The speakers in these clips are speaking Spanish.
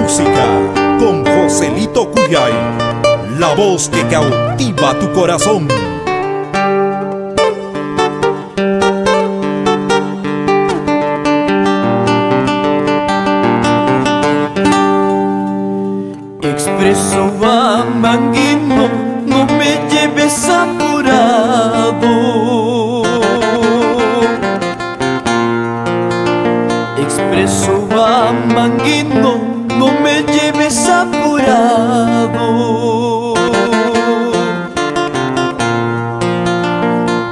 música con Joselito Kuyay, la voz que cautiva tu corazón. Expreso Manguino, no me lleves apurado. Expreso Manguino, no me lleves apurado.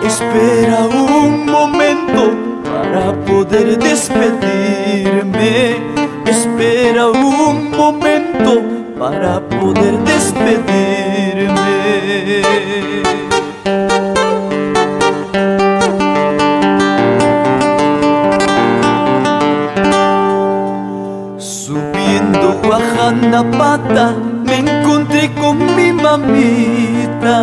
Espera un momento para poder despedirme. Espera un momento para poder despedirme. Subiendo a Janapata me encontré con mi mamita.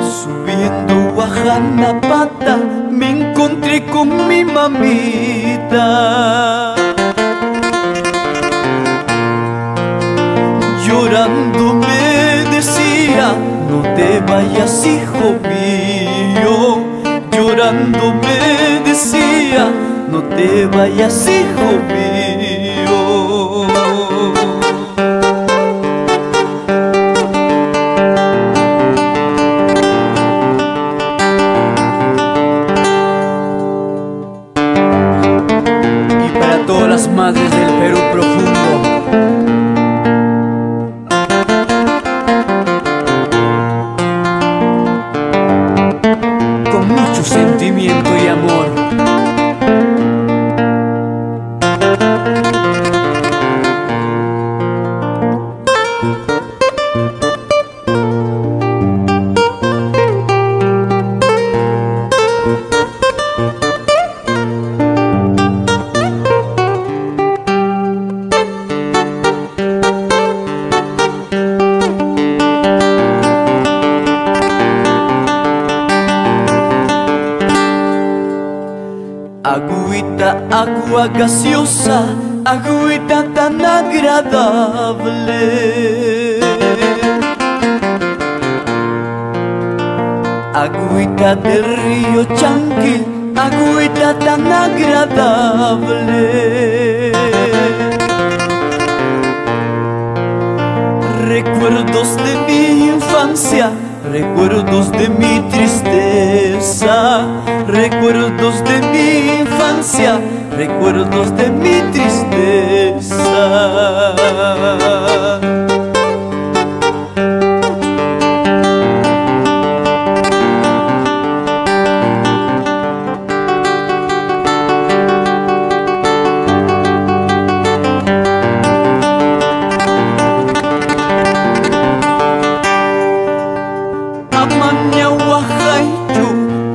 Subiendo a Janapata me encontré con mi mamita. Llorando me decía, no te vayas, hijo mío. Llorando me decía, no te vayas, hijo mío. Y para todas las madres del Perú profundo, mucho sentimiento y amor. Agüita, agua gaseosa, agüita tan agradable. Agüita del río Chanquil, agüita tan agradable. Recuerdos de mi infancia, recuerdos de mi tristeza, recuerdos de mi infancia, recuerdos de mi tristeza.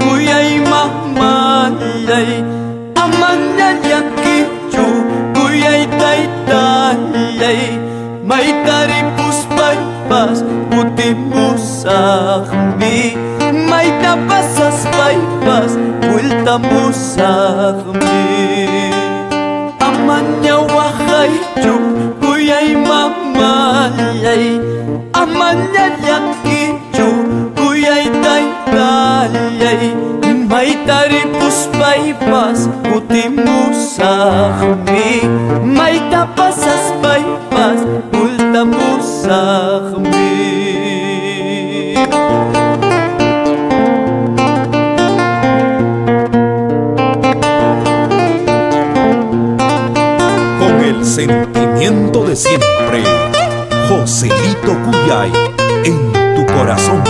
Kuyay Mamallay, amanya kichu, kuyay taytayay, maitari puspaypas, putimusaqmi, maita pasas paypas, vueltamusaqmi. Amanya wahaychu, Kuyay Mamallay, amanya kichu, kuyay taytayay, maitari puspaypas, kutimusaqmi, maita pasas paypas, ultamusaqmi. Con el sentimiento de siempre, Joselito Kuyay en tu corazón.